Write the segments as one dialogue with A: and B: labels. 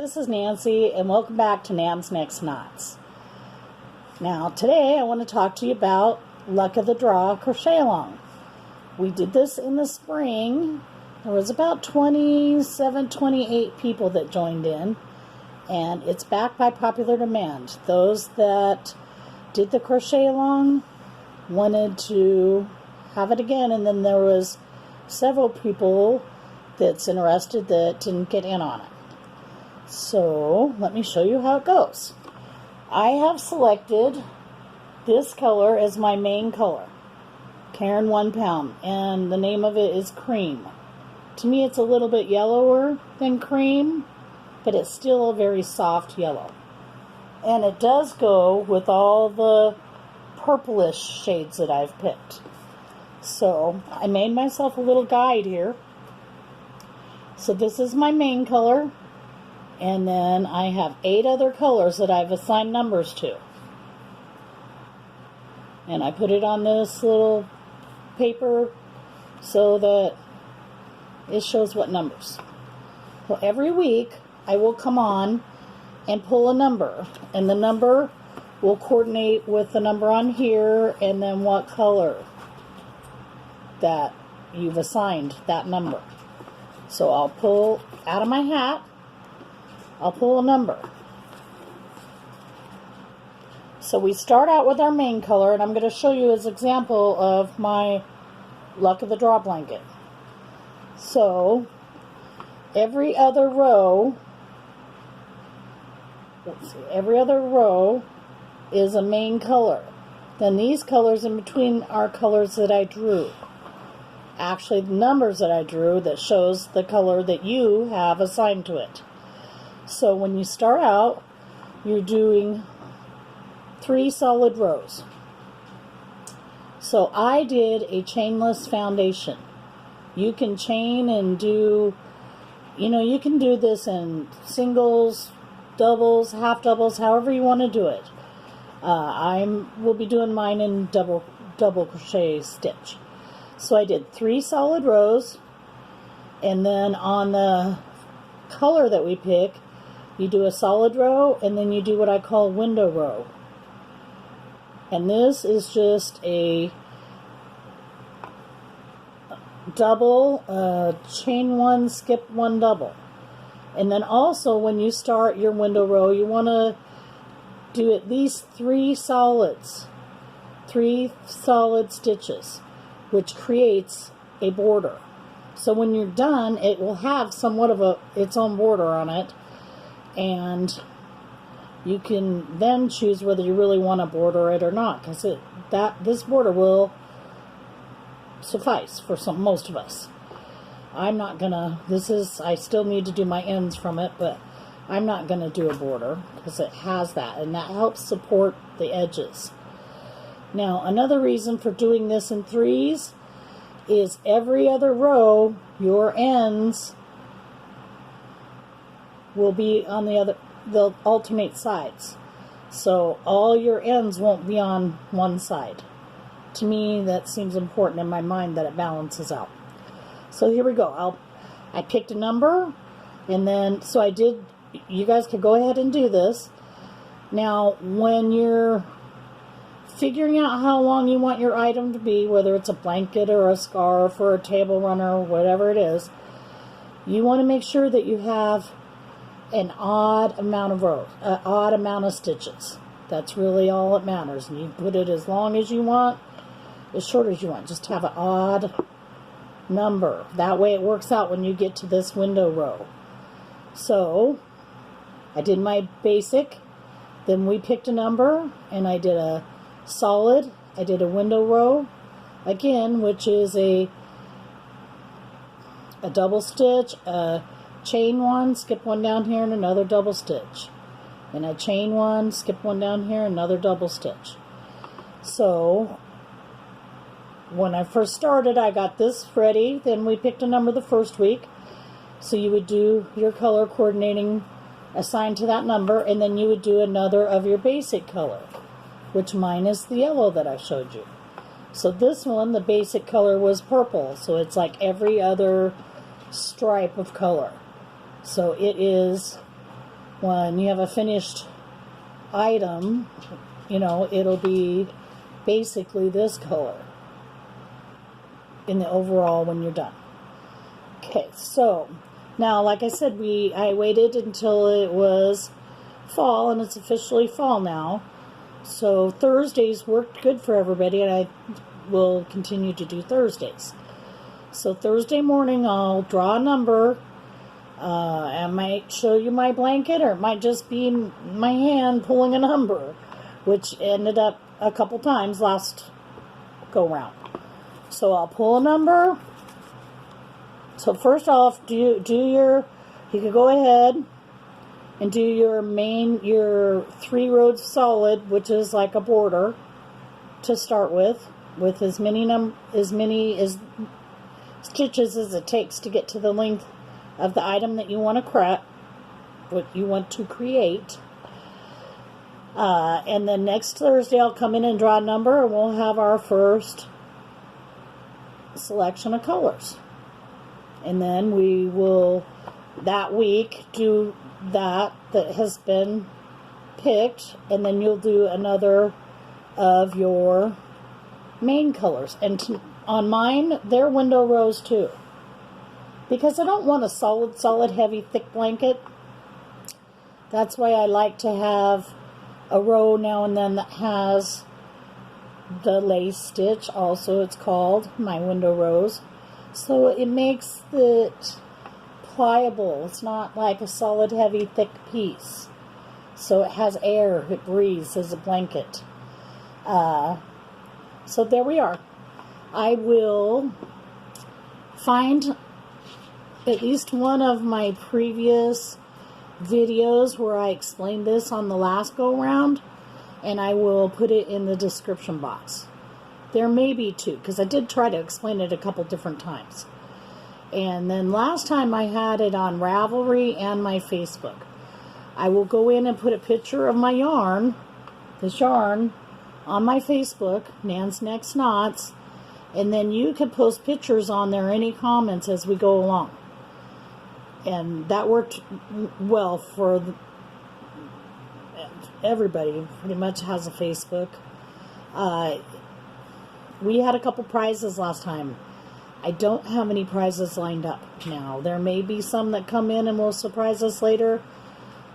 A: This is Nancy, and welcome back to Nan's Next Knots. Now, today I want to talk to you about Luck of the Draw Crochet Along. We did this in the spring. There was about 27, 28 people that joined in, and it's back by popular demand. Those that did the crochet along wanted to have it again, and then there was several people that's interested that didn't get in on it. So, let me show you how it goes. I have selected this color as my main color, Karen 1 pound, and the name of it is Cream. To me it's a little bit yellower than cream, but it's still a very soft yellow. And it does go with all the purplish shades that I've picked. So, I made myself a little guide here. So this is my main color. And then I have 8 other colors that I've assigned numbers to. And I put it on this little paper so that it shows what numbers. Well, every week I will come on and pull a number. And the number will coordinate with the number on here and then what color that you've assigned that number. So I'll pull out of my hat. I'll pull a number. So we start out with our main color, and I'm going to show you as an example of my Luck of the Draw blanket. So every other row, every other row is a main color. Then these colors in between are colors that I drew. Actually, the numbers that I drew that shows the color that you have assigned to it. So when you start out, you're doing 3 solid rows. So I did a chainless foundation. You can chain and do, you can do this in singles, doubles, half doubles, however you want to do it. I will be doing mine in double crochet stitch. So I did 3 solid rows, and then on the color that we pick, you do a solid row, and then you do what I call window row. And this is just a double, chain 1, skip 1 double. And then also when you start your window row, you want to do at least 3 solids. 3 solid stitches, which creates a border. So when you're done, it will have somewhat of its own border on it. And you can then choose whether you really want to border it or not, because this border will suffice for most of us. I'm not gonna. I still need to do my ends from it, but I'm not gonna do a border because it has that, and that helps support the edges. Now, another reason for doing this in 3s is every other row, your ends will be on they'll alternate sides. So all your ends won't be on one side. To me, that seems important in my mind that it balances out. So here we go. I picked a number, and then, so I did, you guys could go ahead and do this. Now, when you're figuring out how long you want your item to be, whether it's a blanket or a scarf or a table runner or whatever it is, you want to make sure that you have an odd amount of rows, an odd amount of stitches. That's really all that matters. And you put it as long as you want, as short as you want. Just have an odd number. That way it works out when you get to this window row. So I did my basic, then we picked a number, and I did a solid, I did a window row again, which is a double stitch, a chain 1, skip 1 down here, and another double stitch. And I chain 1, skip 1 down here, another double stitch. So when I first started, I got this ready. Then we picked a number the first week. So you would do your color coordinating assigned to that number, and then you would do another of your basic color, which mine is the yellow that I showed you. So this one, the basic color was purple. So it's like every other stripe of color. So it is when you have a finished item, you know, it'll be basically this color in the overall when you're done. Okay, so now, like I said, I waited until it was fall, and it's officially fall now. So Thursdays worked good for everybody, and I will continue to do Thursdays. So Thursday morning, I'll draw a number. I might show you my blanket, or it might just be my hand pulling a number, which ended up a couple times last go round. So I'll pull a number. So first off, you can go ahead and do your 3 rows solid, which is like a border to start with as many stitches as it takes to get to the length of the item that you want to create. And then next Thursday, I'll come in and draw a number, and we'll have our first selection of colors. And then we will, that week, do that has been picked, and then you'll do another of your main colors. And on mine, they're window rows too, because I don't want a solid, heavy, thick blanket. That's why I like to have a row now and then that has the lace stitch, also it's called, my window rows. So it makes it pliable. It's not like a solid, heavy, thick piece. So it has air, it breathes as a blanket. So there we are. I will find at least one of my previous videos where I explained this on the last go round, and I will put it in the description box. There may be 2, because I did try to explain it a couple different times. And then last time I had it on Ravelry and my Facebook. I will go in and put a picture of my yarn, this yarn, on my Facebook, Nan's Next Knots, and then you can post pictures on there, any comments as we go along. And that worked well for everybody. Pretty much has a Facebook. We had a couple prizes last time. I don't have any prizes lined up now. There may be some that come in and will surprise us later.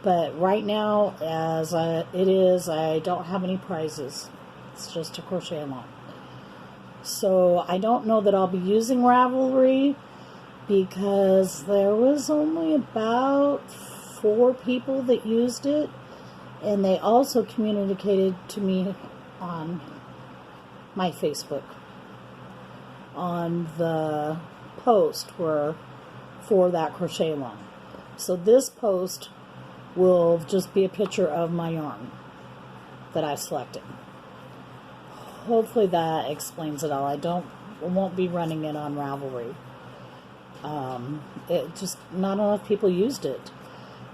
A: But right now, as it is, I don't have any prizes. It's just a crochet along. So I don't know that I'll be using Ravelry, because there was only about 4 people that used it. And they also communicated to me on my Facebook on the post for that crochet along. So this post will just be a picture of my yarn that I selected. Hopefully that explains it all. I won't be running it on Ravelry. It just, not enough people used it.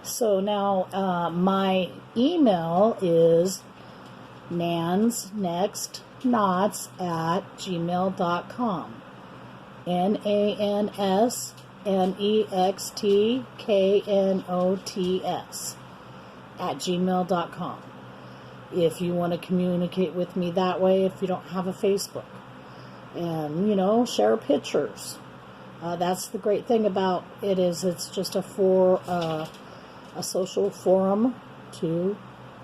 A: So now my email is nansnextknots@gmail.com. nansnextknots@gmail.com. If you want to communicate with me that way, if you don't have a Facebook. And, you know, share pictures. That's the great thing about it, is it's just a social forum to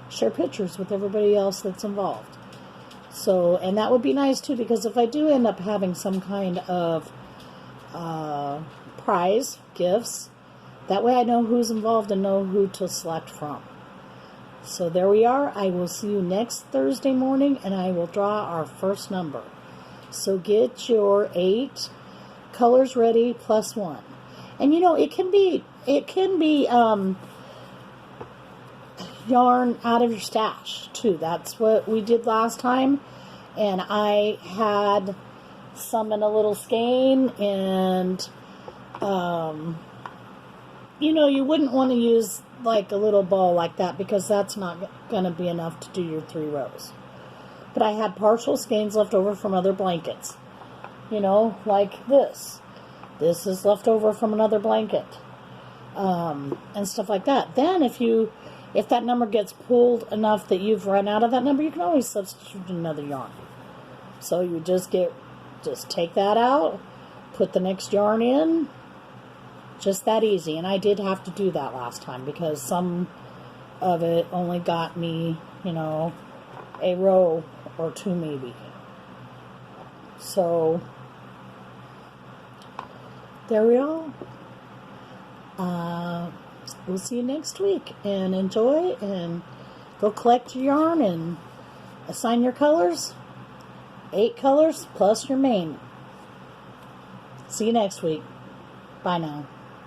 A: share pictures with everybody else that's involved. So, and that would be nice too, because if I do end up having some kind of prize, gifts, that way I know who's involved and know who to select from. So there we are. I will see you next Thursday morning, and I will draw our first number. So get your 8 colors ready plus 1. And you know, it can be yarn out of your stash too. That's what we did last time, and I had some in a little skein, and you know, you wouldn't want to use like a little ball like that, because that's not going to be enough to do your 3 rows. But I had partial skeins left over from other blankets, you know, like this is left over from another blanket. and stuff like that. Then if that number gets pulled enough that you've run out of that number, you can always substitute another yarn. So you just take that out, put the next yarn in, just that easy. And I did have to do that last time because some of it only got me, you know, a row or two maybe. So there we are. We'll see you next week, and enjoy, and go collect your yarn and assign your colors. 8 colors plus your main. See you next week. Bye now.